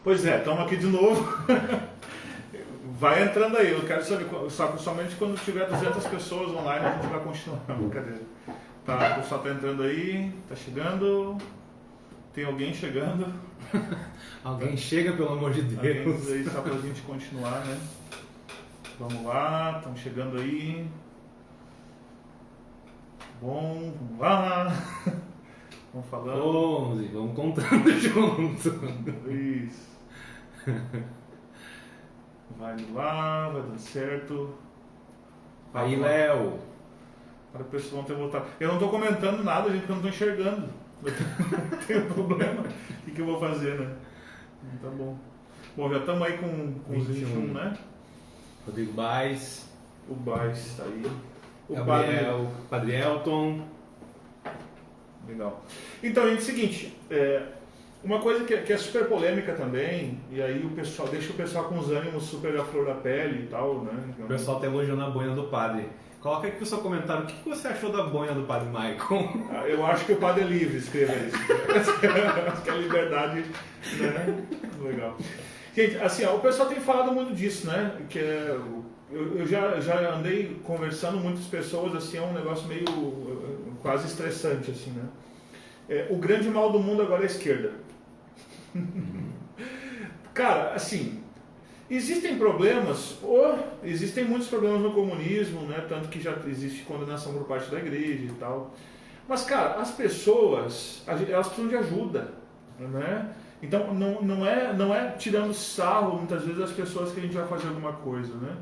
Pois é, estamos aqui de novo. Vai entrando aí, eu quero saber, só que somente quando tiver 200 pessoas online a gente vai continuar. Brincadeira. Tá, o pessoal tá entrando aí, tá chegando. Tem alguém chegando. Alguém chega, pelo amor de Deus. Alguém aí só pra gente continuar, né? Vamos lá, estão chegando aí. Bom, vamos lá. Vamos falando. Vamos contando junto. Isso. Vai lá, vai dando certo. Aí, Léo. Para o pessoal não ter voltado. Eu não estou comentando nada, gente, porque eu não estou enxergando. Tem um problema. O que eu vou fazer, né? Tá bom. Bom, já estamos aí com os 21, né? Rodrigo Baez. O Baez está aí. O Padre Elton. Legal. Então, gente, é o seguinte. Uma coisa que é super polêmica também, e aí o pessoal deixa o pessoal com os ânimos super à flor da pele e tal, né? O pessoal tá elogiando a boina do padre. Coloca aqui o seu comentário, o que você achou da boina do padre Michael? Eu acho que o padre é livre, escreva isso. Acho que é liberdade, né? Legal. Gente, assim, ó, o pessoal tem falado muito disso, né? Que eu já andei conversando com muitas pessoas, assim, é um negócio meio quase estressante, assim, né? O grande mal do mundo agora é a esquerda. Cara, assim, existem problemas, existem muitos problemas no comunismo, né? Tanto que já existe condenação por parte da igreja e tal. Mas, cara, as pessoas, elas precisam de ajuda, né? Então, não é tirando sarro, muitas vezes, das pessoas que a gente vai fazer alguma coisa, né?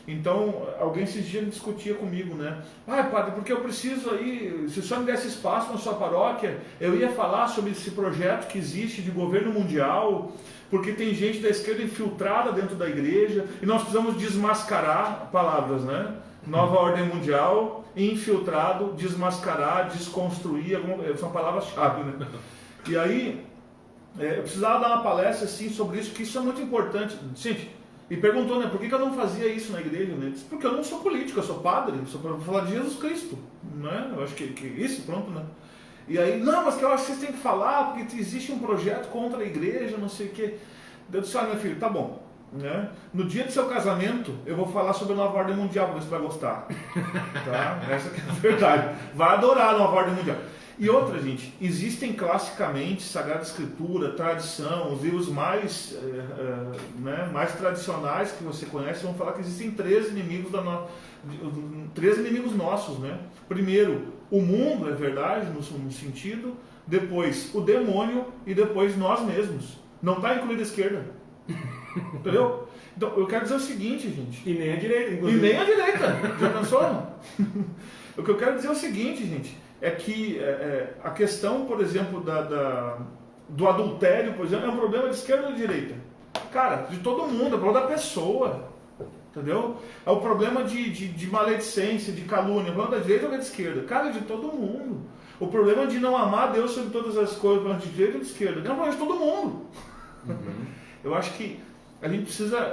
Então, alguém esses dias discutia comigo, né? Padre, porque eu preciso aí, se o senhor me desse espaço na sua paróquia, eu ia falar sobre esse projeto que existe de governo mundial, porque tem gente da esquerda infiltrada dentro da igreja, e nós precisamos desmascarar palavras, né? Nova ordem mundial, infiltrado, desmascarar, desconstruir, são palavras-chave, né? E aí, eu precisava dar uma palestra assim sobre isso, que isso é muito importante. Gente, e perguntou, né, por que eu não fazia isso na igreja? Né? Disse, porque eu não sou político, eu sou padre, eu sou para falar de Jesus Cristo, né? Eu acho que isso, pronto, né? E aí, não, mas que eu acho que vocês têm que falar, porque existe um projeto contra a igreja, não sei o quê. Eu disse, olha, meu filho, tá bom, né? No dia do seu casamento, eu vou falar sobre a nova ordem mundial, para ver se vai gostar, tá? Essa que é a verdade. Vai adorar a nova ordem mundial. E outra, gente, existem classicamente Sagrada Escritura, tradição, os livros mais tradicionais que você conhece vão falar que existem três inimigos nossos, né? Primeiro, o mundo, é verdade, no sentido, depois o demônio e depois nós mesmos. Não está incluída a esquerda. Entendeu? Então, eu quero dizer o seguinte, gente. E nem a direita, inclusive. E nem a direita. Já pensou? O que eu quero dizer é o seguinte, gente. É que a questão, por exemplo, do adultério, por exemplo, é um problema de esquerda ou de direita? Cara, de todo mundo, é o problema da pessoa. Entendeu? É o problema de maledicência, de calúnia, é o problema da direita ou da esquerda? Cara, é de todo mundo. O problema de não amar Deus sobre todas as coisas, é o problema de direita ou de esquerda? É o problema de todo mundo. Uhum. Eu acho que a gente precisa,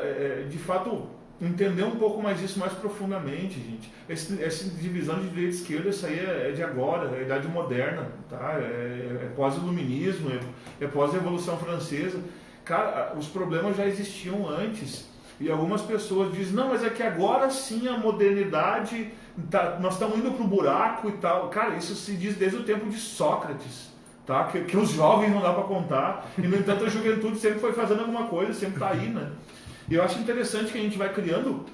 de fato, entender um pouco mais isso mais profundamente, gente. Essa divisão de direita e esquerda, isso aí é de agora, é a idade moderna, tá? É pós-iluminismo, é pós-revolução francesa. Cara, os problemas já existiam antes. E algumas pessoas dizem, não, mas é que agora sim a modernidade, nós estamos indo para o buraco e tal. Cara, isso se diz desde o tempo de Sócrates, tá? Que os jovens não dá para contar. E, no entanto, a juventude sempre foi fazendo alguma coisa, sempre está aí, né? E eu acho interessante que a gente vai criando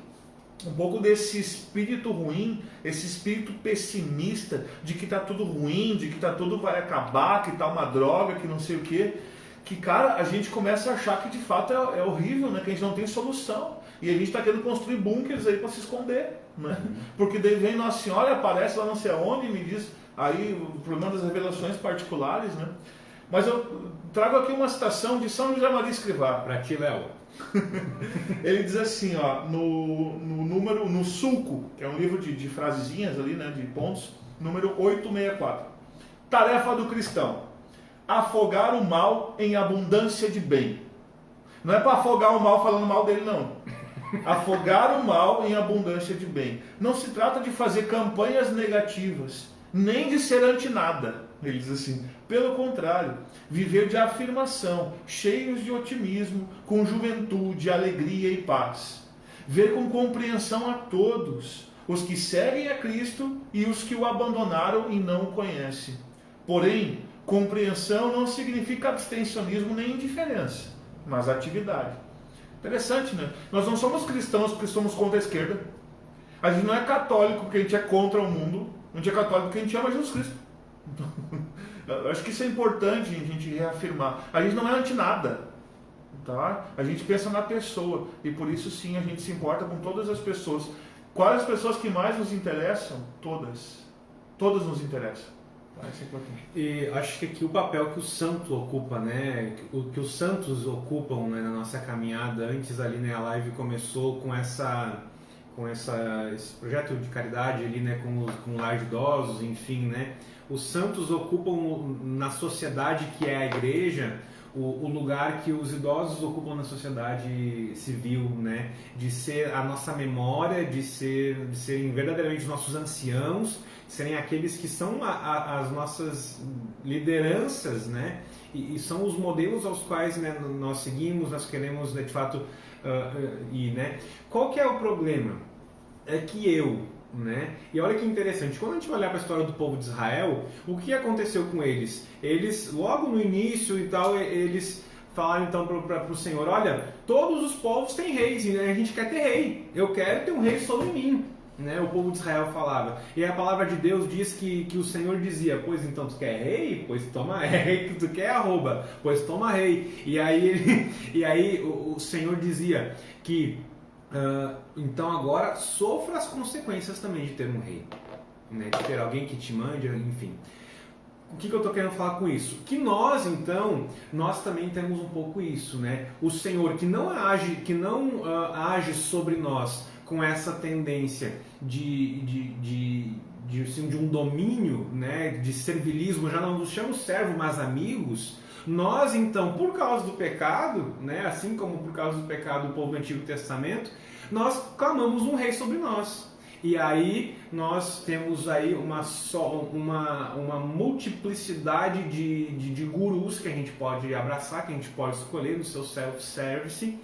um pouco desse espírito ruim, esse espírito pessimista, de que está tudo ruim, de que tudo vai acabar, que está uma droga, que não sei o quê. Que, cara, a gente começa a achar que de fato é horrível, né? Que a gente não tem solução. E a gente está querendo construir bunkers aí para se esconder, né? Porque daí vem Nossa Senhora, aparece lá não sei aonde e me diz aí o problema das revelações particulares, né? Mas eu trago aqui uma citação de São José Maria Escrivá. Para ti, Léo. Ele diz assim, ó, no Sulco, que é um livro de frasezinhas ali, né, de pontos, número 864. Tarefa do cristão: afogar o mal em abundância de bem. Não é para afogar o mal falando mal dele, não. Afogar o mal em abundância de bem. Não se trata de fazer campanhas negativas, nem de ser anti-nada. Ele diz assim: pelo contrário, viver de afirmação, cheios de otimismo, com juventude, alegria e paz. Ver com compreensão a todos, os que seguem a Cristo e os que o abandonaram e não o conhecem. Porém, compreensão não significa abstencionismo nem indiferença, mas atividade. Interessante, né? Nós não somos cristãos porque somos contra a esquerda. A gente não é católico porque a gente é contra o mundo. A gente é católico porque a gente ama Jesus Cristo. Eu acho que isso é importante a gente reafirmar. A gente não é anti-nada, tá? A gente pensa na pessoa. E por isso sim a gente se importa com todas as pessoas. Quais as pessoas que mais nos interessam? Todas. Todas nos interessam. Isso é importante. E acho que aqui o papel que o santo ocupa, né? O que os santos ocupam, né, na nossa caminhada. Antes ali, né, a live começou com esse projeto de caridade ali, né, com lar de idosos, enfim, né? Os santos ocupam na sociedade que é a igreja o lugar que os idosos ocupam na sociedade civil, né? De ser a nossa memória, de serem verdadeiramente os nossos anciãos, serem aqueles que são as nossas lideranças, né? E são os modelos aos quais, né, nós seguimos, nós queremos, né, de fato, ir, né? Qual que é o problema? É que né? E olha que interessante, quando a gente vai olhar para a história do povo de Israel, o que aconteceu com eles? Eles, logo no início e tal, eles falaram então para o Senhor: olha, todos os povos têm reis, e a gente quer ter rei, eu quero ter um rei sobre mim, né? O povo de Israel falava. E a palavra de Deus diz que o Senhor dizia: pois então tu quer rei? Pois toma rei. Tu quer arroba? Pois toma rei. E aí o Senhor dizia que então agora sofra as consequências também de ter um rei, né? De ter alguém que te mande, enfim. O que eu estou querendo falar com isso? Que nós, então, nós também temos um pouco isso, né? O Senhor que não age sobre nós com essa tendência de um domínio, né? De servilismo, já não nos chamamos servos, mas amigos. Nós, então, por causa do pecado, né, assim como por causa do pecado do povo do Antigo Testamento, nós clamamos um rei sobre nós. E aí nós temos aí uma multiplicidade de gurus que a gente pode abraçar, que a gente pode escolher no seu self-service,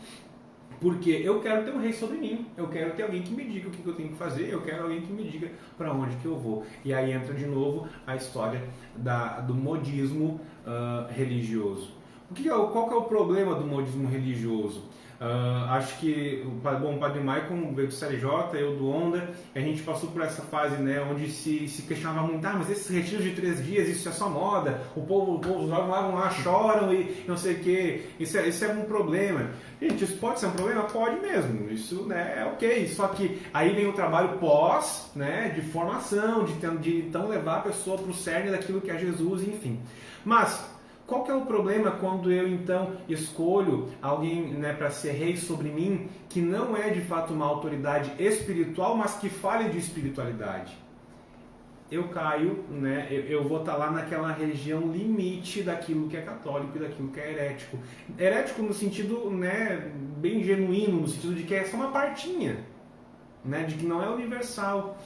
porque eu quero ter um rei sobre mim, eu quero ter alguém que me diga o que eu tenho que fazer, eu quero alguém que me diga para onde que eu vou. E aí entra de novo a história do modismo religioso. Qual que é o problema do modismo religioso? Acho que o Padre Maicon veio do CLJ, eu do Onda, a gente passou por essa fase, né, onde se questionava muito: mas esses retiros de 3 dias, isso é só moda, o povo os jovens vão lá, choram e não sei o que, isso é um problema. Gente, isso pode ser um problema? Pode mesmo, isso, né, é ok, só que aí vem o trabalho pós, né, de formação, de então levar a pessoa para o cerne daquilo que é Jesus, enfim. Mas qual que é o problema quando eu então escolho alguém, né, para ser rei sobre mim, que não é de fato uma autoridade espiritual, mas que fale de espiritualidade? Eu caio, né, eu vou estar lá naquela região limite daquilo que é católico e daquilo que é herético. Herético no sentido, né, bem genuíno, no sentido de que é só uma partinha, né, de que não é universal.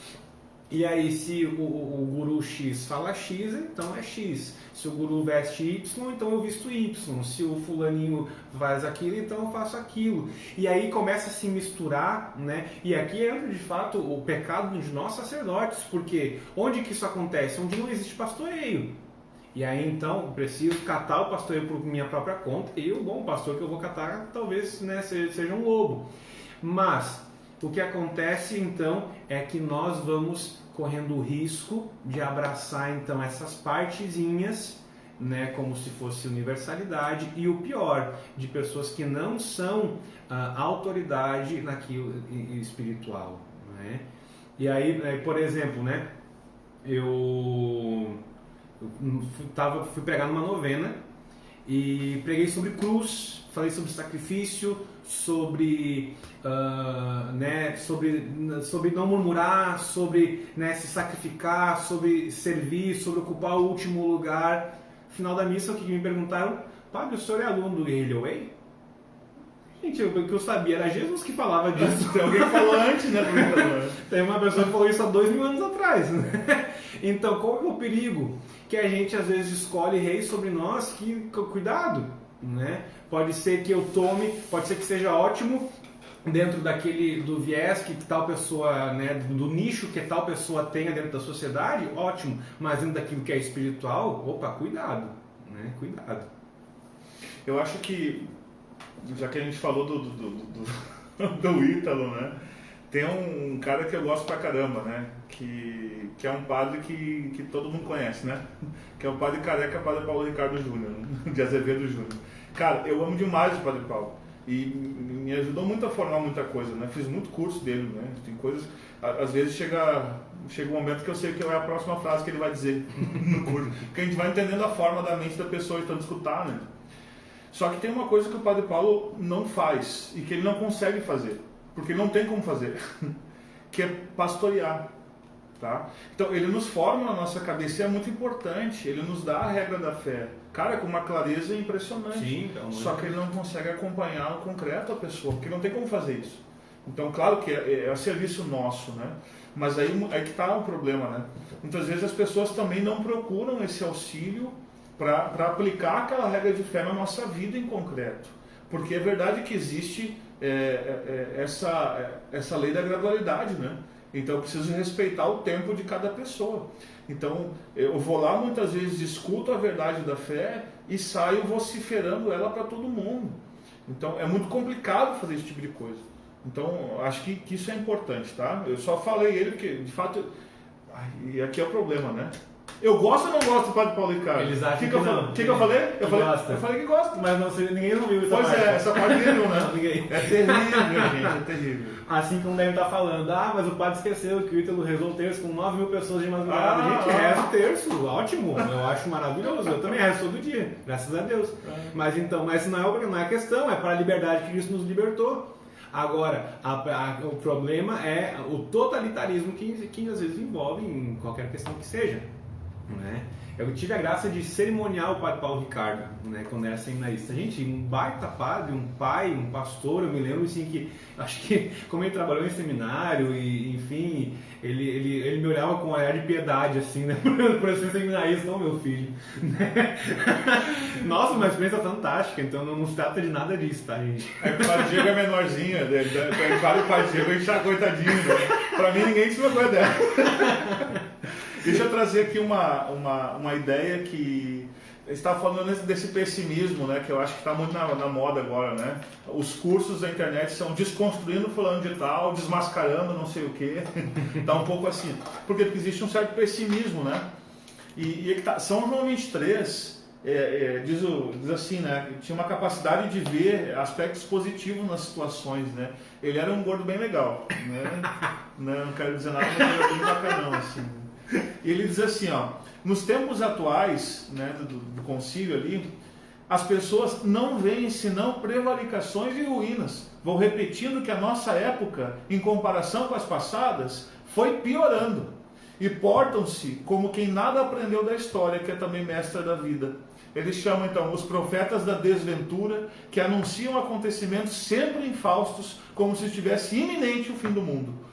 E aí, se o guru X fala X, então é X. Se o guru veste Y, então eu visto Y. Se o fulaninho faz aquilo, então eu faço aquilo. E aí começa a se misturar, né? E aqui entra, de fato, o pecado de nós sacerdotes, porque onde que isso acontece? Onde não existe pastoreio. E aí, então, eu preciso catar o pastoreio por minha própria conta, e o bom pastor que eu vou catar, talvez, né, seja um lobo. Mas o que acontece, então, é que nós vamos correndo o risco de abraçar, então, essas partezinhas, né, como se fosse universalidade, e o pior, de pessoas que não são autoridade naquilo espiritual, né? E aí, por exemplo, né, eu fui pregar numa novena e preguei sobre cruz, falei sobre sacrifício, sobre não murmurar, sobre, né, se sacrificar, sobre servir, sobre ocupar o último lugar. No final da missa, o que me perguntaram: Padre, o senhor é aluno do Guerrilha Way? Gente, o que eu sabia era Jesus que falava disso. Tem alguém que falou antes, né? Tem uma pessoa que falou isso há 2000 anos atrás, né? Então, qual é o perigo? Que a gente às vezes escolhe reis sobre nós que, cuidado, né? Pode ser que eu tome, pode ser que seja ótimo dentro do viés que tal pessoa, né, do nicho que tal pessoa tenha dentro da sociedade, ótimo, mas dentro daquilo que é espiritual, opa, cuidado, né? Cuidado. Eu acho que, já que a gente falou do Ítalo, né? Tem um cara que eu gosto pra caramba, né? Que é um padre que todo mundo conhece, né? Que é o padre careca, padre Paulo Ricardo Júnior, de Azevedo Júnior. Cara, eu amo demais o padre Paulo. E me ajudou muito a formar muita coisa, né? Fiz muito curso dele, né? Tem coisas... Às vezes chega um momento que eu sei que é a próxima frase que ele vai dizer no curso. Porque a gente vai entendendo a forma da mente da pessoa de tanto escutar, né? Só que tem uma coisa que o padre Paulo não faz e que ele não consegue fazer. Porque não tem como fazer, que é pastorear, tá? Então ele nos forma na nossa cabeça, e é muito importante, ele nos dá a regra da fé, cara, com uma clareza impressionante. Sim, então, só que ele não consegue acompanhar no concreto a pessoa, porque não tem como fazer isso. Então, claro que é serviço nosso, né? Mas aí que está o problema, né? Muitas vezes as pessoas também não procuram esse auxílio para aplicar aquela regra de fé na nossa vida em concreto, porque é verdade que existe essa lei da gradualidade, né? Então eu preciso respeitar o tempo de cada pessoa. Então eu vou lá muitas vezes, escuto a verdade da fé e saio vociferando ela para todo mundo. Então é muito complicado fazer esse tipo de coisa. Então acho que isso é importante, tá? Eu só falei ele porque de fato... E aqui é o problema, né? Eu gosto ou não gosto do padre Paulo Ricardo? Eles acham que não. O que eu falei? Eu falei que gosto. Mas não, ninguém não viu essa parte. Pois é, essa parte ninguém viu, né? Ninguém. É terrível, gente, é terrível. Assim como devem estar falando, mas o padre esqueceu que o Ítalo rezou o terço com 9 mil pessoas de madrugada. Gente, reza o terço, ótimo, eu acho maravilhoso. Eu também rezo todo dia, graças a Deus. Mas não é a questão, é para a liberdade que Cristo nos libertou. Agora, o problema é o totalitarismo que às vezes envolve em qualquer questão que seja. Né? Eu tive a graça de cerimoniar o padre Paulo Ricardo, né, quando era seminarista. Gente, um baita padre, um pai, um pastor. Eu me lembro assim que, acho que como ele trabalhou em seminário e enfim, ele me olhava com um olhar de piedade assim, né, por eu ser seminarista, não meu filho. Nossa, uma experiência fantástica, então não se trata de nada disso, tá, gente? O padre Diego é menorzinho, ele fala o padre Diego, a gente tá coitadinho, né? Pra mim ninguém se coisa dela. Deixa eu trazer aqui uma ideia que... Você estava falando desse pessimismo, né, que eu acho que está muito na moda agora, né? Os cursos da internet são desconstruindo fulano de tal, desmascarando não sei o quê. Está um pouco assim. Porque existe um certo pessimismo, né? E São João 23 diz assim, né? Tinha uma capacidade de ver aspectos positivos nas situações, né? Ele era um gordo bem legal, né? Não quero dizer nada, mas ele era bem bacanão, assim. E ele diz assim, ó, nos tempos atuais, né, do concílio ali, as pessoas não veem senão prevaricações e ruínas. Vão repetindo que a nossa época, em comparação com as passadas, foi piorando. E portam-se como quem nada aprendeu da história, que é também mestra da vida. Eles chamam então os profetas da desventura, que anunciam acontecimentos sempre infaustos, como se estivesse iminente o fim do mundo.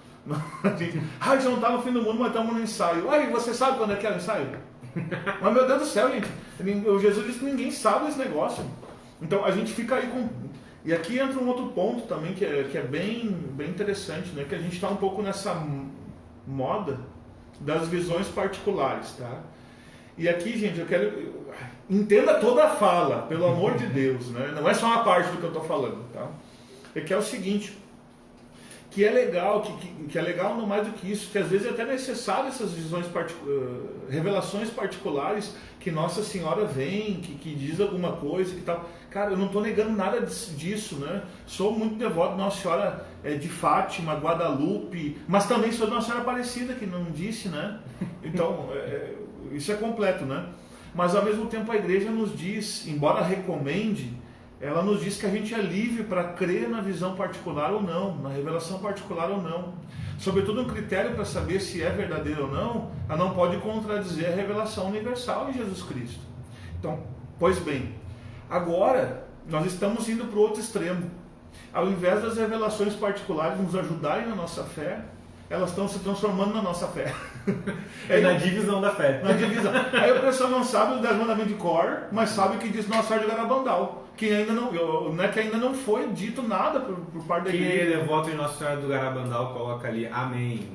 A gente não está no fim do mundo, mas estamos no ensaio. Você sabe quando é que é o ensaio? Mas meu Deus do céu, gente, Jesus disse que ninguém sabe esse negócio. Então a gente fica aí com... E aqui entra um outro ponto também que é bem interessante, né? Que a gente está um pouco nessa moda das visões particulares, tá? E aqui, gente, eu quero... Entenda toda a fala, pelo amor de Deus, né? Não é só uma parte do que eu estou falando, tá? É que é o seguinte... que é legal, que é legal não mais do que isso, que às vezes é até necessário essas visões, revelações particulares, que Nossa Senhora vem, que diz alguma coisa, que tal. Cara, eu não estou negando nada disso, né? Sou muito devoto de Nossa Senhora de Fátima, Guadalupe, mas também sou de Nossa Senhora Aparecida, que não disse, né? Então, isso é completo, né? Mas ao mesmo tempo a igreja nos diz, embora recomende, ela nos diz que a gente é livre para crer na visão particular ou não, na revelação particular ou não. Sobretudo um critério para saber se é verdadeiro ou não, ela não pode contradizer a revelação universal de Jesus Cristo. Então, pois bem, agora nós estamos indo para o outro extremo. Ao invés das revelações particulares nos ajudarem na nossa fé, elas estão se transformando na nossa fé. É na divisão da fé. Na divisão. Aí o pessoal não sabe os 10 mandamentos de cor, mas sabe que diz Nossa Senhora de Garabandal. Que ainda não foi dito nada por parte da igreja. Quem é devoto de Nossa Senhora do Garabandal, coloca ali amém.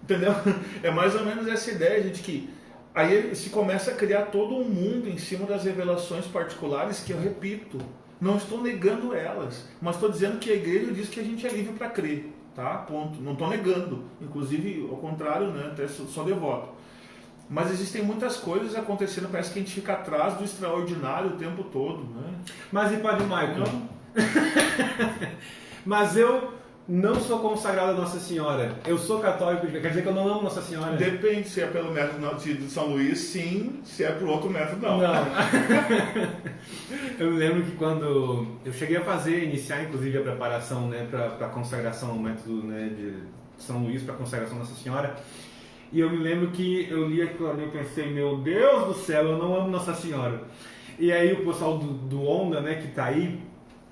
Entendeu? É mais ou menos essa ideia, gente, que aí se começa a criar todo um mundo em cima das revelações particulares que eu repito, não estou negando elas, mas estou dizendo que a igreja diz que a gente é livre para crer, tá? Ponto. Não estou negando, inclusive ao contrário, né? Até sou devoto. Mas existem muitas coisas acontecendo, parece que a gente fica atrás do extraordinário o tempo todo, né? Mas e Padre Michael? Mas eu não sou consagrado a Nossa Senhora. Eu sou católico, quer dizer que eu não amo Nossa Senhora? Depende, se é pelo método de São Luís, sim. Se é por outro método, não. Eu me lembro que quando eu cheguei a iniciar inclusive a preparação, né, para a consagração, o método, né, de São Luís para a consagração da Nossa Senhora, e eu me lembro que eu li aquilo ali e pensei, meu Deus do céu, eu não amo Nossa Senhora. E aí o pessoal do Onda, né, que tá aí,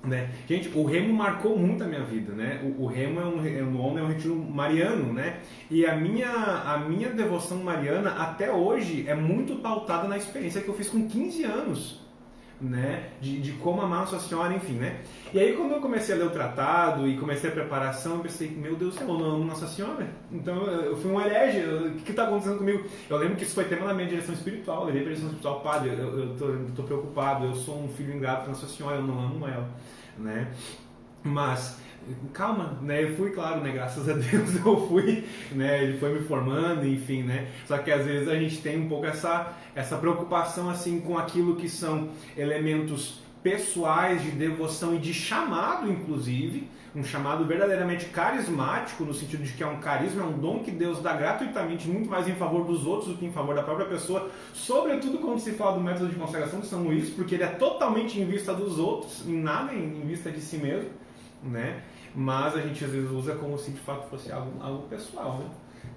né? Gente, o remo marcou muito a minha vida, né? O remo no Onda é um retiro mariano, né? E a minha devoção mariana até hoje é muito pautada na experiência que eu fiz com 15 anos, né? De como amar Nossa Senhora, enfim, né? E aí quando eu comecei a ler o tratado e comecei a preparação, eu pensei, meu Deus do céu, eu não amo Nossa Senhora. Então eu fui um herege, o que está acontecendo comigo? Eu lembro que isso foi tema na minha direção espiritual, eu levei para a direção espiritual, padre, eu tô preocupado, eu sou um filho ingrato para Nossa Senhora, eu não amo ela, né? Mas calma, né? Eu fui, claro, né? Graças a Deus eu fui, né? Ele foi me formando, enfim, né? Só que às vezes a gente tem um pouco essa preocupação assim com aquilo que são elementos pessoais de devoção e de chamado, inclusive, um chamado verdadeiramente carismático, no sentido de que é um carisma, é um dom que Deus dá gratuitamente, muito mais em favor dos outros do que em favor da própria pessoa, sobretudo quando se fala do método de consagração de São Luís, porque ele é totalmente em vista dos outros, em nada em vista de si mesmo, né? Mas a gente às vezes usa como se de fato fosse algo pessoal, né?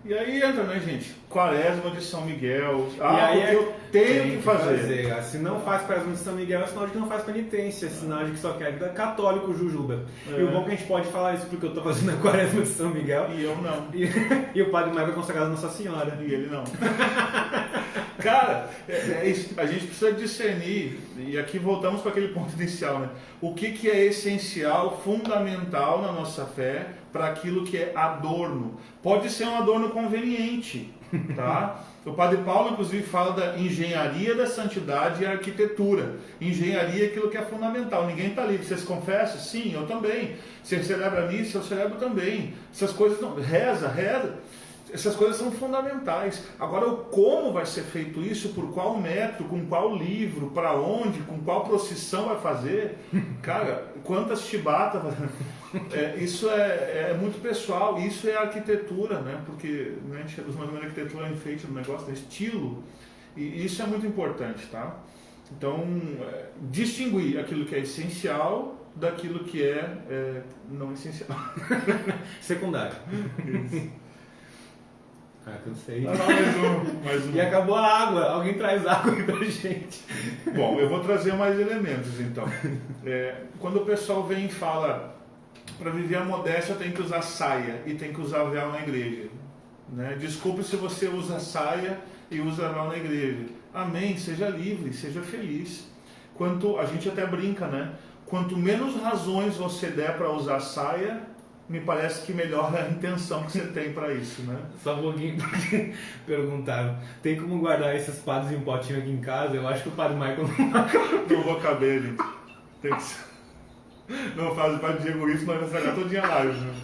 E aí entra, né, gente? Quaresma de São Miguel. E aí eu tenho que fazer. Se não faz Quaresma de São Miguel, é sinal de que não faz penitência, é sinal de que só quer vida católico, Jujuba. E o bom é que a gente pode falar isso porque eu estou fazendo a Quaresma de São Miguel. E eu não. E o Padre Michael é consagrado a Nossa Senhora. E ele não. Cara, a gente precisa discernir, e aqui voltamos para aquele ponto inicial, né? O que é essencial, fundamental na nossa fé para aquilo que é adorno. Pode ser um adorno conveniente, tá? O Padre Paulo, inclusive, fala da engenharia da santidade e arquitetura. Engenharia é aquilo que é fundamental. Ninguém está livre. Vocês confessam? Sim, eu também. Você celebra a missa? Eu celebro também. Essas coisas não... Reza. Essas coisas são fundamentais. Agora, o como vai ser feito isso, por qual método, com qual livro, para onde, com qual procissão vai fazer, cara, quantas chibatas, isso é muito pessoal, isso é arquitetura, né? Porque né, a gente usa mais arquitetura enfeite do negócio, estilo, e isso é muito importante, tá? Então, distinguir aquilo que é essencial daquilo que é não essencial. Secundário. Isso. Cansei. Mais um. E acabou a água. Alguém traz água aí pra gente. Bom, eu vou trazer mais elementos então. Quando o pessoal vem e fala para viver a modéstia tem que usar saia e tem que usar véu na igreja, né? Desculpe se você usa saia e usa véu na igreja. Amém, seja livre, seja feliz. A gente até brinca, né? Quanto menos razões você der para usar saia, me parece que melhor a intenção que você tem para isso, né? Só um pouquinho, porque perguntaram, tem como guardar esses padres em um potinho aqui em casa? Eu acho que o Padre Michael não vou caber, gente. Tem que ser... Não faz o Padre Diego isso, mas vai estragar todinha a live, né?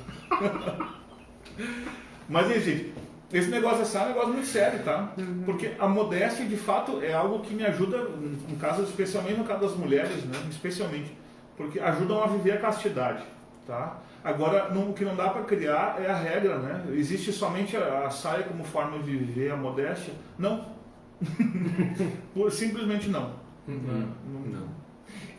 Mas, gente, esse negócio é um negócio muito sério, tá? Porque a modéstia, de fato, é algo que me ajuda, no caso, especialmente no caso das mulheres, né? Especialmente, porque ajudam a viver a castidade, tá? Agora, o que não dá para criar é a regra, né? Existe somente a saia como forma de viver a modéstia? Não. Simplesmente não. Não.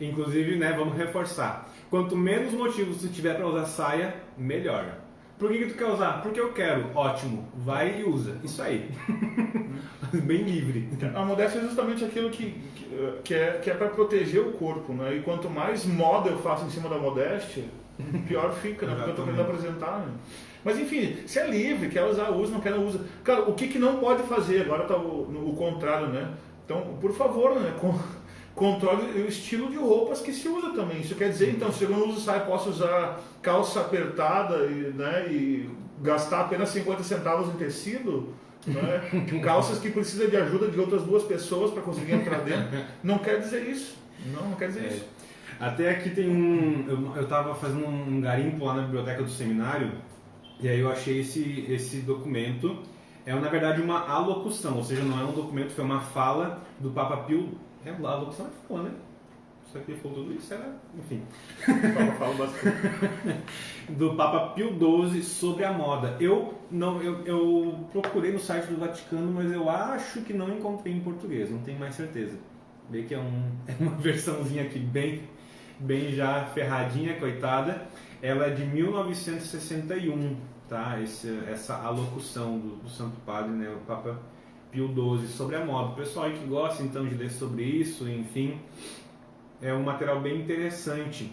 Inclusive, né, vamos reforçar. Quanto menos motivos tu tiver para usar saia, melhor. Por que tu quer usar? Porque eu quero. Ótimo. Vai e usa. Isso aí. bem livre. A modéstia é justamente aquilo que é para proteger o corpo, né? E quanto mais moda eu faço em cima da modéstia, pior fica, né? Porque eu estou querendo apresentar, né? Mas enfim, se é livre, quer usar, usa, não quer, não usa. Cara, o que não pode fazer? Agora está o contrário, né? Então, por favor, né? Controle o estilo de roupas que se usa também. Isso quer dizer, então, se eu não uso saia, posso usar calça apertada e gastar apenas 50 centavos em tecido? Né? Calças que precisam de ajuda de outras 2 pessoas para conseguir entrar dentro. Não quer dizer isso. Não quer dizer isso. Até aqui tem eu estava fazendo um garimpo lá na biblioteca do seminário e aí eu achei esse documento. É na verdade uma alocução, ou seja, não é um documento, foi uma fala do Papa Pio. A alocução é fala, né? Isso aqui falou tudo isso, era, enfim. Fala bastante. Do Papa Pio XII sobre a moda. Eu procurei no site do Vaticano, mas eu acho que não encontrei em português, não tenho mais certeza. Vê que é uma versãozinha aqui bem já ferradinha, coitada. Ela é de 1961, tá? Essa alocução do Santo Padre, né? O Papa Pio XII sobre a moda. O pessoal aí que gosta então de ler sobre isso, enfim, é um material bem interessante.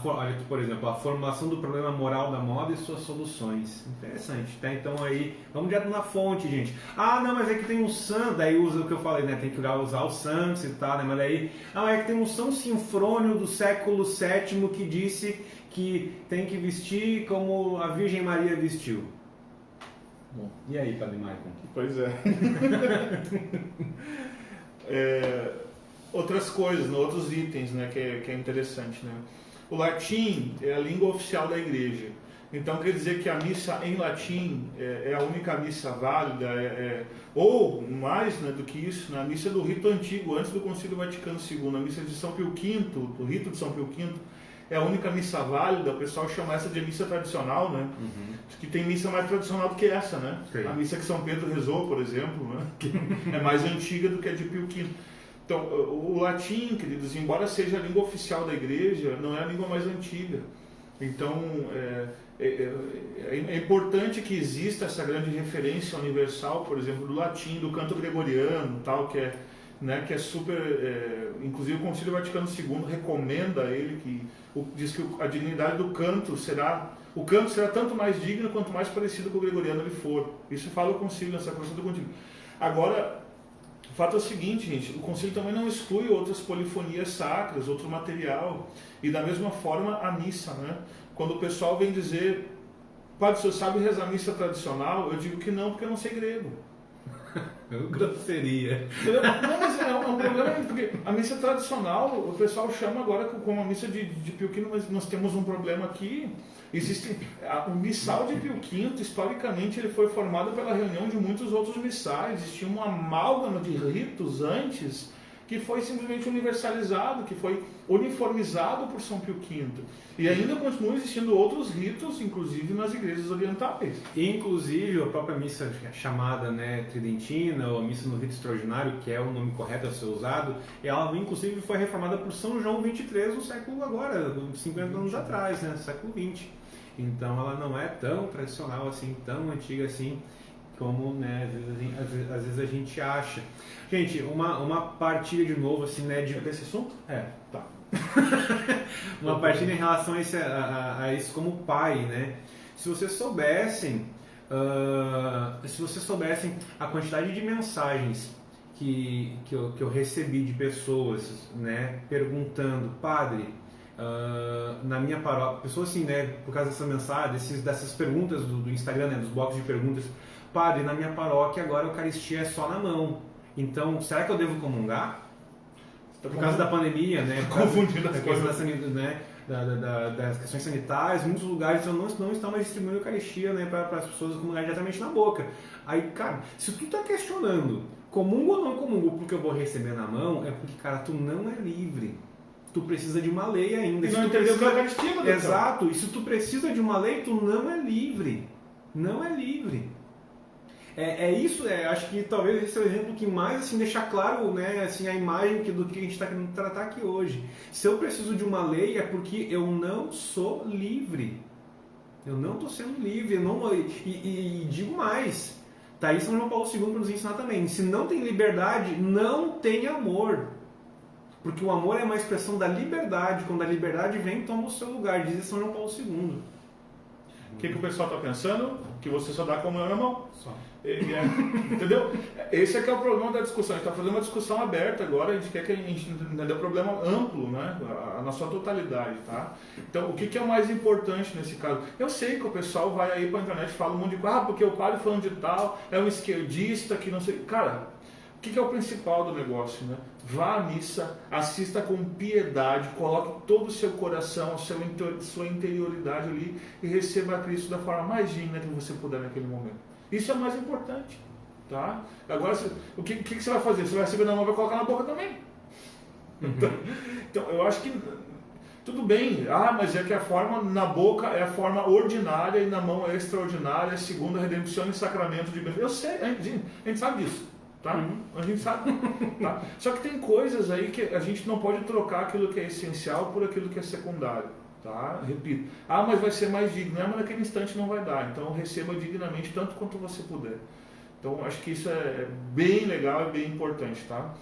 Olha aqui, por exemplo, a formulação do problema moral da moda e suas soluções. Interessante, tá? Então aí, vamos direto na fonte, gente. Ah, não, mas é que tem um santo, daí usa o que eu falei, né? Tem que usar os santos e tal, né? Mas daí, é que tem um São Sinfrônio do século VII que disse que tem que vestir como a Virgem Maria vestiu. Bom, e aí, Padre Maicon? Pois é. Outras coisas, outros itens, né, que é interessante, né? O latim é a língua oficial da igreja. Então quer dizer que a missa em latim é a única missa válida, ou mais, né, do que isso, na missa do rito antigo, antes do Concílio Vaticano II, a missa de São Pio V, do rito de São Pio V, é a única missa válida. O pessoal chama essa de missa tradicional, né? Uhum. Que tem missa mais tradicional do que essa, né? Sim. A missa que São Pedro rezou, por exemplo, né? Que é mais antiga do que a de Pio V. Então, o latim, queridos, embora seja a língua oficial da igreja, não é a língua mais antiga. Então, é importante que exista essa grande referência universal, por exemplo, do latim, do canto gregoriano, tal, que é super... inclusive o Concílio Vaticano II recomenda a ele, diz que a dignidade do canto será... O canto será tanto mais digno quanto mais parecido com o gregoriano ele for. Isso fala o Concílio, nessa questão do Concílio. Agora... O fato é o seguinte, gente, o concílio também não exclui outras polifonias sacras, outro material, e da mesma forma a missa, né? Quando o pessoal vem dizer, padre, o senhor sabe rezar a missa tradicional? Eu digo que não, porque eu não sei grego. Grosseria. Não, mas é um problema, porque a missa tradicional, o pessoal chama agora como a missa de Pio V, mas nós temos um problema aqui. O missal de Pio V, historicamente, ele foi formado pela reunião de muitos outros missais. Existia uma amálgama de ritos antes que foi simplesmente universalizado, que foi uniformizado por São Pio V. E ainda continuam existindo outros ritos, inclusive nas igrejas orientais. Inclusive, a própria missa chamada, né, tridentina, ou a missa no rito extraordinário, que é o nome correto a ser usado, ela inclusive foi reformada por São João XXIII no século agora, 50 anos atrás, né, no século XX. Então ela não é tão tradicional assim, tão antiga assim, como, né, às vezes a gente acha. Gente, uma partilha de novo, assim, né, desse assunto? Tá. Uma partilha em relação a isso como pai, né? Se vocês soubessem a quantidade de mensagens que eu recebi de pessoas, né, perguntando, padre, na minha paróquia, pessoas assim, né, por causa dessa mensagem, dessas perguntas do Instagram, né, dos blocos de perguntas, padre, na minha paróquia agora a Eucaristia é só na mão, então será que eu devo comungar? Por causa da pandemia, né, confundindo as coisas das questões sanitárias, muitos lugares não estão mais distribuindo Eucaristia, né, para as pessoas comungarem diretamente na boca. Aí, cara, se tu tá questionando comungo ou não comungo porque eu vou receber na mão, é porque, cara, tu não é livre. Tu precisa de uma lei ainda. E não entendeu que é Eucaristia, né? Exato. E se tu precisa de uma lei, tu não é livre. Não é livre. Isso, acho que talvez esse é o exemplo que mais assim, deixa claro, né, assim, a imagem do que a gente está querendo tratar aqui hoje. Se eu preciso de uma lei é porque eu não sou livre. Eu não estou sendo livre. E digo mais, Tá aí São João Paulo II para nos ensinar também. Se não tem liberdade, não tem amor. Porque o amor é uma expressão da liberdade. Quando a liberdade vem, toma o seu lugar, diz São João Paulo II. O que o pessoal está pensando? Que você só dá comunhão na mão. Só. Entendeu? Esse é que é o problema da discussão. A gente está fazendo uma discussão aberta agora, a gente quer que a gente entenda o problema amplo, né? Na sua totalidade, tá? Então, o que é o mais importante nesse caso? Eu sei que o pessoal vai aí para a internet e fala um monte de coisa, porque o padre falando de tal, é um esquerdista que não sei... Cara, o que é o principal do negócio, né? Vá à missa, assista com piedade, coloque todo o seu coração, sua interioridade ali e receba a Cristo da forma mais digna que você puder naquele momento. Isso é o mais importante, tá? Agora, o que você vai fazer? Você vai receber na mão e vai colocar na boca também. Então, eu acho que tudo bem. Mas é que a forma na boca é a forma ordinária e na mão é extraordinária, segundo a redenção e sacramento de bênção. Eu sei, a gente sabe disso. Tá? A gente sabe. Tá? Só que tem coisas aí que a gente não pode trocar aquilo que é essencial por aquilo que é secundário. Tá? Repito. Mas vai ser mais digno. Mas naquele instante não vai dar. Então receba dignamente tanto quanto você puder. Então acho que isso é bem legal e bem importante. Tá?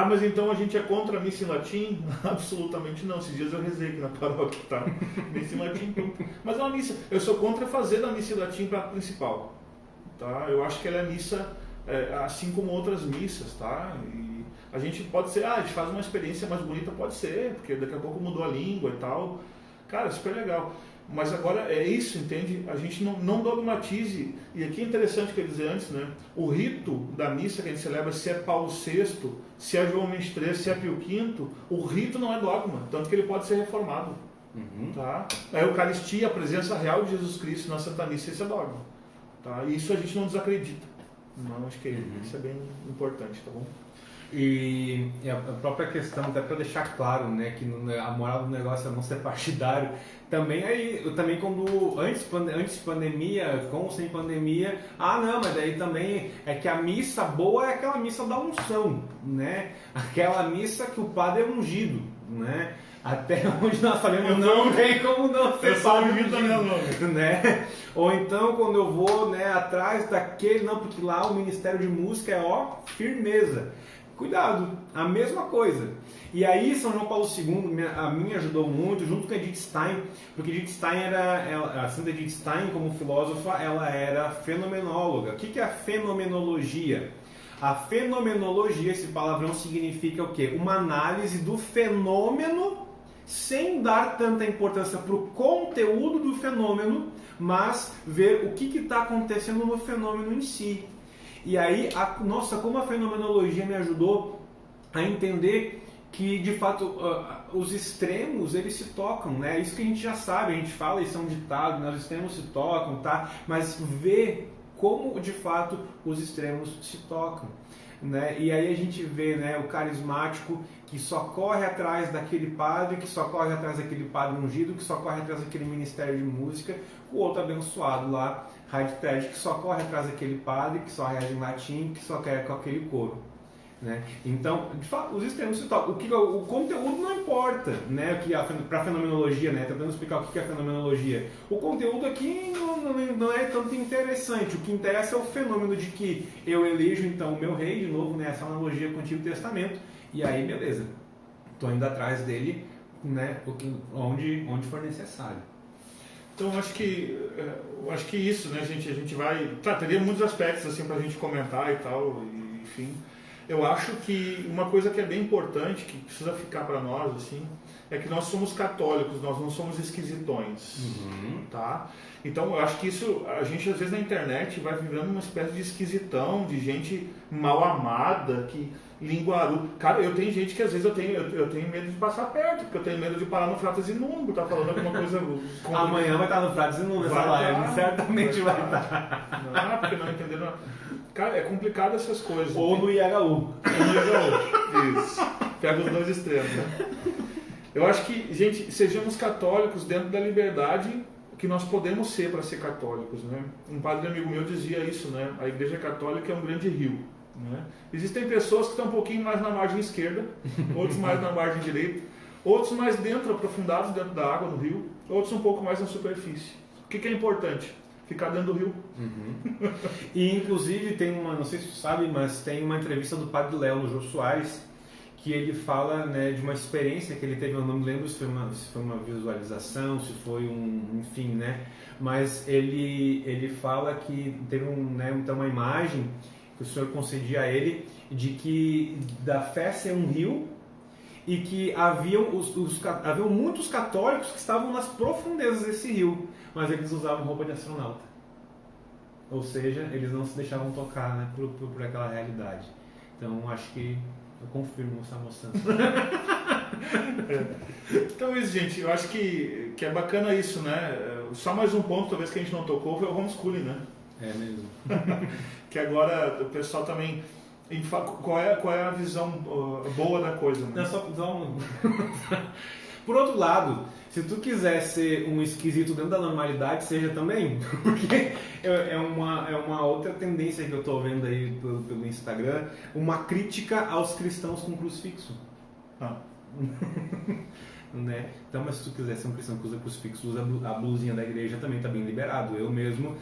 Mas então a gente é contra a missa em latim? Absolutamente não. Esses dias eu rezei aqui na paróquia. Tá? Missa em latim. Mas é uma missa. Eu sou contra fazer da missa em latim para a principal. Tá? Eu acho que ela é missa assim como outras missas, tá? E a gente pode ser, a gente faz uma experiência mais bonita, pode ser, porque daqui a pouco mudou a língua e tal. Cara, super legal. Mas agora é isso, entende? A gente não dogmatize. E aqui é interessante que eu dizer antes, né? O rito da missa que a gente celebra, se é Paulo VI, se é João XXIII, se é Pio V, o rito não é dogma, tanto que ele pode ser reformado. Tá? A Eucaristia, a presença real de Jesus Cristo na Santa Missa, isso é dogma. Tá? E isso a gente não desacredita. Não, acho que isso é bem importante, tá bom? E a própria questão, até para deixar claro, né, que a moral do negócio é não ser partidário, também quando antes de pandemia, com ou sem pandemia, não, mas daí também é que a missa boa é aquela missa da unção, né? Aquela missa que o padre é ungido, né? Até onde nós sabemos, não tem como não ser padre ungido, né? Ou então quando eu vou, né, atrás daquele, não, porque lá o Ministério de Música é firmeza. Cuidado, a mesma coisa. E aí São João Paulo II a mim ajudou muito, junto com a Edith Stein, porque Edith Stein a Santa Edith Stein, como filósofa, ela era fenomenóloga. O que é a fenomenologia? A fenomenologia, esse palavrão significa o quê? Uma análise do fenômeno sem dar tanta importância para o conteúdo do fenômeno, mas ver o que está acontecendo no fenômeno em si. E aí, como a fenomenologia me ajudou a entender que, de fato, os extremos, eles se tocam, né? Isso que a gente já sabe, a gente fala, isso é um ditado, né? Os extremos se tocam, tá? Mas ver como, de fato, os extremos se tocam, né? E aí a gente vê, né, o carismático que só corre atrás daquele padre, que só corre atrás daquele padre ungido, que só corre atrás daquele ministério de música, o outro abençoado lá, Heidfeld, que só corre atrás daquele padre, que só reza em latim, que só quer com aquele coro, né? Então, de fato, os extremos se tocam. O conteúdo não importa, né? Para a fenomenologia, né? Tentando explicar o que é a fenomenologia. O conteúdo aqui não é tanto interessante. O que interessa é o fenômeno de que eu elejo, então, o meu rei, de novo, né? Essa analogia com o Antigo Testamento. E aí, beleza. Estou indo atrás dele, né? Onde for necessário. Então, acho que isso, né, gente? A gente vai... teria muitos aspectos, assim, para a gente comentar e tal, e, enfim... Eu acho que uma coisa que é bem importante, que precisa ficar para nós, assim, é que nós somos católicos, nós não somos esquisitões, tá? Então, eu acho que isso, a gente às vezes na internet vai vivendo uma espécie de esquisitão, de gente mal amada, que linguaru. Cara, eu tenho gente que às vezes eu tenho medo de passar perto, porque eu tenho medo de parar no Fratas Inúmulo, tá falando alguma coisa... Amanhã vai estar no Fratas Inúmulo essa live, certamente vai estar. Não, porque não entenderam... Cara, é complicado essas coisas. Ou no IHU. Isso. Pega os dois extremos, né? Eu acho que, gente, sejamos católicos dentro da liberdade que nós podemos ser para ser católicos, né? Um padre amigo meu dizia isso, né? A Igreja Católica é um grande rio, né? Existem pessoas que estão um pouquinho mais na margem esquerda, outros mais na margem direita, outros mais dentro, aprofundados dentro da água, no rio, outros um pouco mais na superfície. O que é importante? ficar dentro do rio. Uhum. E inclusive tem uma, não sei se tu sabe, mas tem uma entrevista do Padre Léo no Jô Soares, que ele fala, né, de uma experiência que ele teve, eu não me lembro se foi uma visualização, se foi enfim, né, mas ele fala que teve então uma imagem que o Senhor concedia a ele de que da fé ser um rio e que haviam muitos católicos que estavam nas profundezas desse rio, mas eles usavam roupa de astronauta, ou seja, eles não se deixavam tocar, né, por aquela realidade. Então acho que eu confirmo essa moção. Então isso, gente, eu acho que é bacana isso, né? Só mais um ponto, talvez, que a gente não tocou, foi o homeschooling, né? É mesmo. Que agora o pessoal também... Qual é a visão boa da coisa, né? Não, só Por outro lado, se tu quiser ser um esquisito dentro da normalidade, seja também. Porque é uma outra tendência que eu estou vendo aí pelo Instagram, uma crítica aos cristãos com crucifixo. Né? Então, mas se tu quiser ser um cristão que usa crucifixo, usa a blusinha da igreja, também está bem liberado. Eu mesmo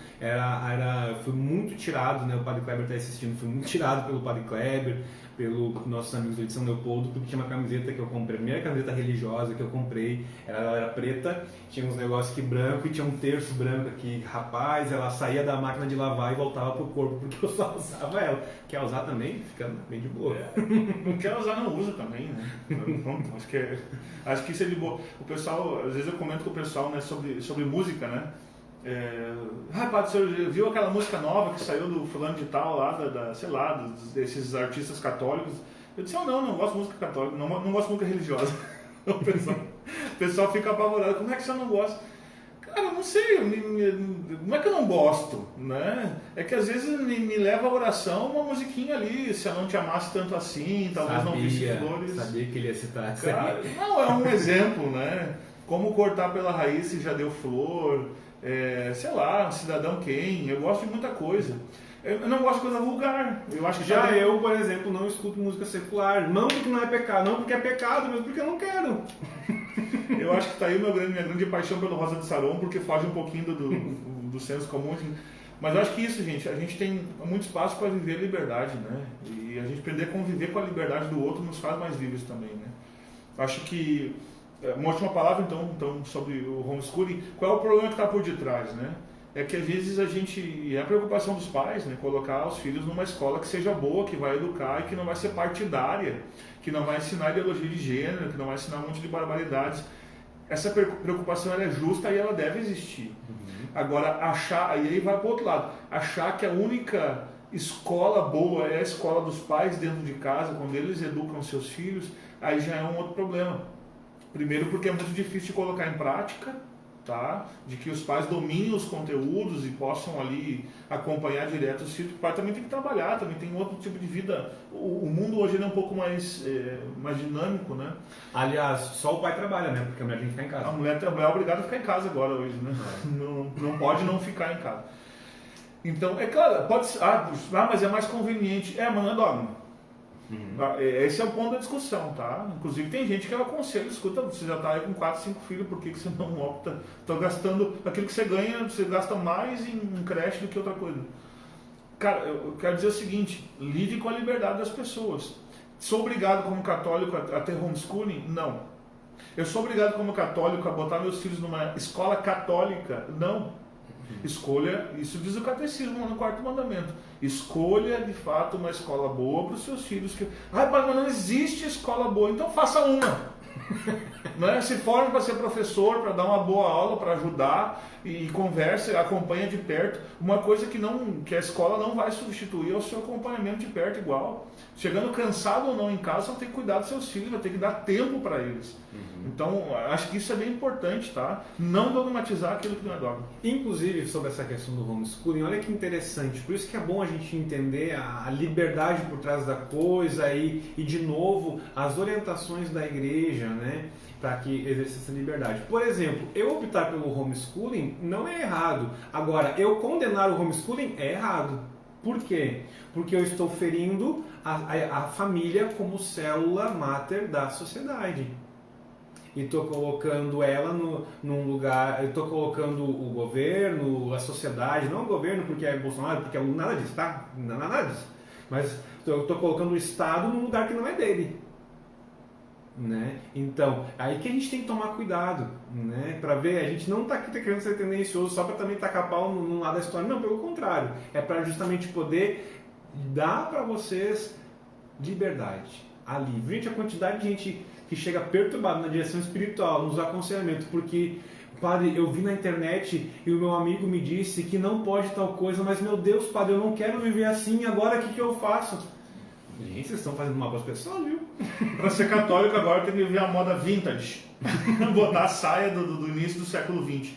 fui muito tirado, né? O Padre Kleber está assistindo, fui muito tirado pelo Padre Kleber, pelos nossos amigos de São Leopoldo, porque tinha uma camiseta que eu comprei, a primeira camiseta religiosa que eu comprei, ela era preta, tinha uns negócios aqui branco e tinha um terço branco aqui. Rapaz, ela saía da máquina de lavar e voltava pro corpo, porque eu só usava ela. Quer usar também? Fica bem de boa. Não quer usar, não usa também, né? Pronto, acho que isso é de boa. O pessoal, às vezes eu comento com o pessoal, né, sobre música, né? Rapaz, você viu aquela música nova que saiu do fulano de tal lá, desses artistas católicos? Eu disse, não gosto de música católica, não gosto de música religiosa. O pessoal fica apavorado, como é que você não gosta? Cara, eu não sei, não é que eu não gosto, né? É que às vezes me leva a oração uma musiquinha ali, se eu não te amasse tanto assim, talvez não visse flores. Sabia que ele ia citar. Cara, não, é um exemplo, né? Como cortar pela raiz se já deu flor, sei lá, Cidadão Kane, eu gosto de muita coisa. Eu não gosto de coisa vulgar. Eu acho que eu, por exemplo, não escuto música secular. Não porque não é pecado, não porque é pecado, mas porque eu não quero. Eu acho que está aí minha grande paixão pelo Rosa de Saron, porque foge um pouquinho do senso comum. Mas eu acho que isso, gente, a gente tem muito espaço para viver a liberdade, né? E a gente aprender a conviver com a liberdade do outro nos faz mais livres também, né? Eu acho que... Uma última palavra, então, sobre o homeschooling. Qual é o problema que está por detrás, né? É que às vezes é a preocupação dos pais, né? Colocar os filhos numa escola que seja boa, que vai educar e que não vai ser partidária, que não vai ensinar ideologia de gênero, que não vai ensinar um monte de barbaridades. Essa preocupação ela é justa e ela deve existir. Uhum. Agora, e aí vai para o outro lado, achar que a única escola boa é a escola dos pais dentro de casa, quando eles educam seus filhos, aí já é um outro problema. Primeiro porque é muito difícil de colocar em prática, tá? De que os pais dominem os conteúdos e possam ali acompanhar direto os filhos. O pai também tem que trabalhar, também tem outro tipo de vida. O mundo hoje é um pouco mais dinâmico, né? Aliás, só o pai trabalha, né? Porque a mulher tem que ficar em casa. A mulher é obrigada a ficar em casa agora hoje, né? Não pode não ficar em casa. Então, é claro, pode ser, mas é mais conveniente. Mas não é dogma. Uhum. Esse é o ponto da discussão, tá? Inclusive tem gente que eu aconselho, escuta, você já está aí com 4, 5 filhos, por que você não opta? Está gastando, aquilo que você ganha, você gasta mais em creche do que outra coisa. Cara, eu quero dizer o seguinte, lide com a liberdade das pessoas. Sou obrigado como católico a ter homeschooling? Não. Eu sou obrigado como católico a botar meus filhos numa escola católica? Não. Escolha, isso diz o catecismo no 4º mandamento, escolha de fato uma escola boa para os seus filhos. Mas não existe escola boa, então faça uma. Né? Se forme para ser professor, para dar uma boa aula, para ajudar e converse, acompanha de perto. Uma coisa que a escola não vai substituir é o seu acompanhamento de perto igual. Chegando cansado ou não em casa, você vai ter que cuidar dos seus filhos, vai ter que dar tempo para eles. Então, acho que isso é bem importante, tá? Não dogmatizar aquilo que não é dogma. Inclusive, sobre essa questão do homeschooling, olha que interessante. Por isso que é bom a gente entender a liberdade por trás da coisa e de novo, as orientações da igreja, né? Para que exerça essa liberdade. Por exemplo, eu optar pelo homeschooling não é errado. Agora, eu condenar o homeschooling é errado. Por quê? Porque eu estou ferindo a família como célula máter da sociedade. e estou colocando ela num lugar, eu estou colocando o governo, a sociedade, não o governo porque é Bolsonaro, porque é nada disso, tá? Nada disso. Mas eu estou colocando o Estado num lugar que não é dele. Né? Então, aí que a gente tem que tomar cuidado, né? Para ver, a gente não está aqui querendo ser tendencioso só para também tacar pau num lado da história, não, pelo contrário, é para justamente poder dar para vocês liberdade, alívio. Gente, a quantidade de gente que chega perturbada na direção espiritual, nos aconselhamentos, porque, padre, eu vi na internet e o meu amigo me disse que não pode tal coisa, mas meu Deus, padre, eu não quero viver assim, agora o que eu faço? Gente, vocês estão fazendo mal para as pessoas, viu? Para ser católico agora tem que viver a moda vintage. Botar a saia do início do século XX.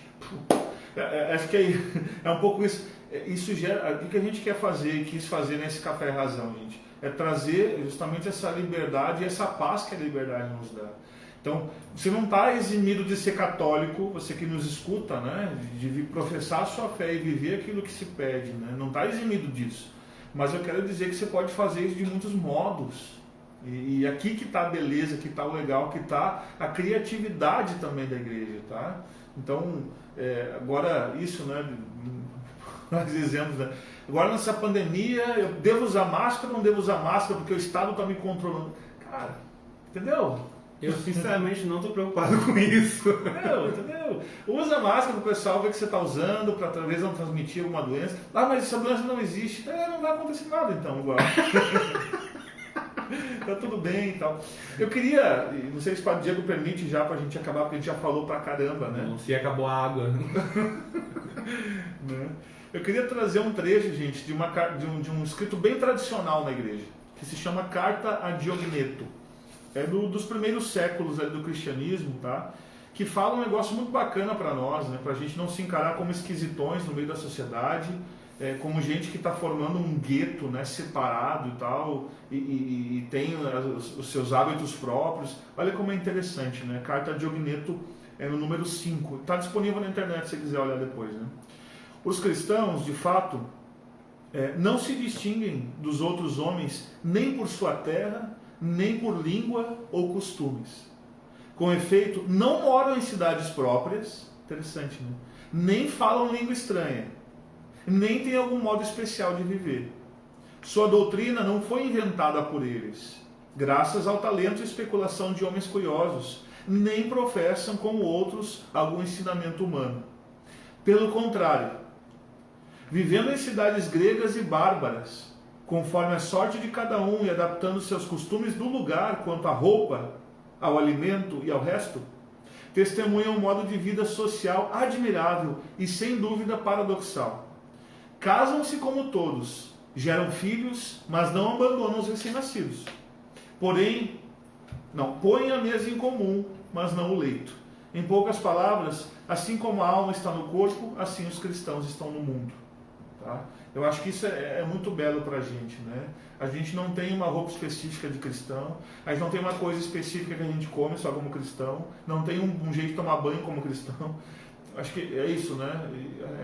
Acho que é um pouco isso. Isso gera. O que a gente quer fazer e quis fazer nesse Café e Razão, gente? É trazer justamente essa liberdade e essa paz que a liberdade nos dá. Então, você não está eximido de ser católico, você que nos escuta, né? De professar a sua fé e viver aquilo que se pede, né? Não está eximido disso. Mas eu quero dizer que você pode fazer isso de muitos modos. E aqui que está a beleza, que está o legal, que está a criatividade também da igreja, tá? Então, agora isso, né? Nós dizemos, né? Agora nessa pandemia, eu devo usar máscara ou não devo usar máscara porque o Estado está me controlando? Cara, entendeu? Eu sinceramente não estou preocupado com isso. Entendeu? Usa máscara para o pessoal ver que você está usando, para talvez não transmitir alguma doença. Ah, mas essa doença não existe. Não vai acontecer nada então, igual. Tá tudo bem e tal. Eu queria, não sei se o Padre Diego permite já para a gente acabar, porque a gente já falou pra caramba, né? Não, se acabou a água. Né? Eu queria trazer um trecho, gente, de um escrito bem tradicional na igreja, que se chama Carta a Diogneto. É dos primeiros séculos do cristianismo, tá? Que fala um negócio muito bacana para nós, né? Para a gente não se encarar como esquisitões no meio da sociedade, como gente que está formando um gueto, né? Separado e tal, e tem os seus hábitos próprios. Olha como é interessante, né? Carta a Diogneto é no número 5. Está disponível na internet se você quiser olhar depois, né? Os cristãos, de fato, não se distinguem dos outros homens nem por sua terra, nem por língua ou costumes. Com efeito, não moram em cidades próprias, interessante, né? Nem falam língua estranha, nem têm algum modo especial de viver. Sua doutrina não foi inventada por eles, graças ao talento e especulação de homens curiosos, nem professam, como outros, algum ensinamento humano. Pelo contrário, vivendo em cidades gregas e bárbaras, conforme a sorte de cada um e adaptando seus costumes do lugar quanto à roupa, ao alimento e ao resto, testemunham um modo de vida social admirável e sem dúvida paradoxal. Casam-se como todos, geram filhos, mas não abandonam os recém-nascidos. Porém, não põem a mesa em comum, mas não o leito. Em poucas palavras, assim como a alma está no corpo, assim os cristãos estão no mundo. Tá? Eu acho que isso é muito belo para a gente, né? A gente não tem uma roupa específica de cristão, a gente não tem uma coisa específica que a gente come só como cristão, não tem um jeito de tomar banho como cristão. Acho que é isso, né?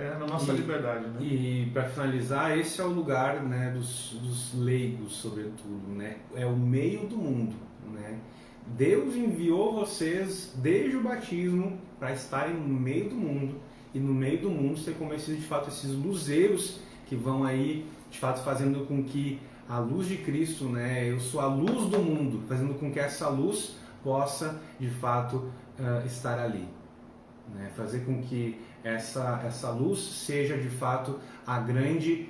É na nossa liberdade, né? E para finalizar, esse é o lugar, né, dos leigos, sobretudo, né? É o meio do mundo, né? Deus enviou vocês desde o batismo para estarem no meio do mundo, e no meio do mundo ser conhecido de fato esses luzeiros que vão aí de fato fazendo com que a luz de Cristo, né, eu sou a luz do mundo, fazendo com que essa luz possa de fato estar ali, né, fazer com que essa luz seja de fato a grande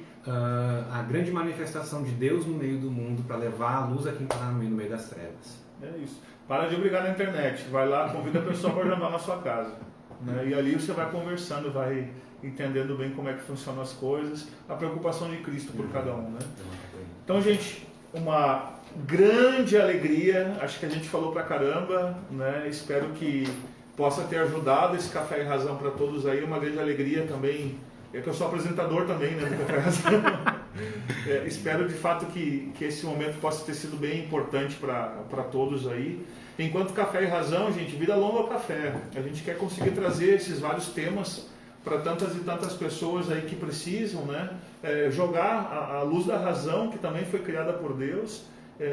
manifestação de Deus no meio do mundo para levar a luz a quem está no meio das trevas. É isso. Para de brigar na internet, vai lá, convida a pessoa para jantar na sua casa. Né? E ali você vai conversando, vai entendendo bem como é que funcionam as coisas, a preocupação de Cristo por cada um. Né? Então, gente, uma grande alegria, acho que a gente falou pra caramba, né? Espero que possa ter ajudado esse Café e Razão para todos aí, uma grande alegria também, é que eu sou apresentador também, né, do Café e Razão. Espero de fato que esse momento possa ter sido bem importante para todos aí. Enquanto Café e Razão, gente, vida longa ao café. A gente quer conseguir trazer esses vários temas para tantas e tantas pessoas aí que precisam, né? Jogar a luz da razão, que também foi criada por Deus,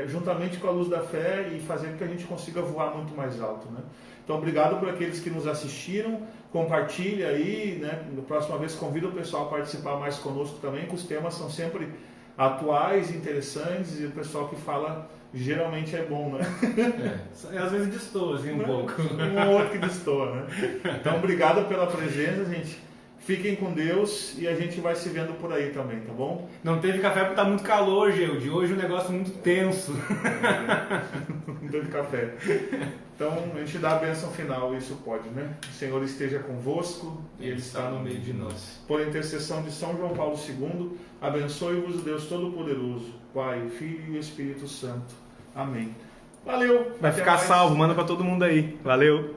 juntamente com a luz da fé e fazer com que a gente consiga voar muito mais alto, né? Então, obrigado por aqueles que nos assistiram, compartilhe aí, né? Na próxima vez convido o pessoal a participar mais conosco também, que os temas são sempre atuais, interessantes, e o pessoal que fala geralmente é bom, né? Às vezes destoa assim, um pouco. Um ou outro que destoa, né? Então, obrigado pela presença, gente. Fiquem com Deus e a gente vai se vendo por aí também, tá bom? Não teve café porque tá muito calor, Geude. Hoje o negócio é muito tenso. Não teve café. Então, a gente dá a bênção final, isso pode, né? O Senhor esteja convosco e Ele está no meio de nós. Por intercessão de São João Paulo II, abençoe-vos o Deus Todo-Poderoso, Pai, Filho e Espírito Santo. Amém. Valeu! Vai ficar salvo, manda pra todo mundo aí. Valeu!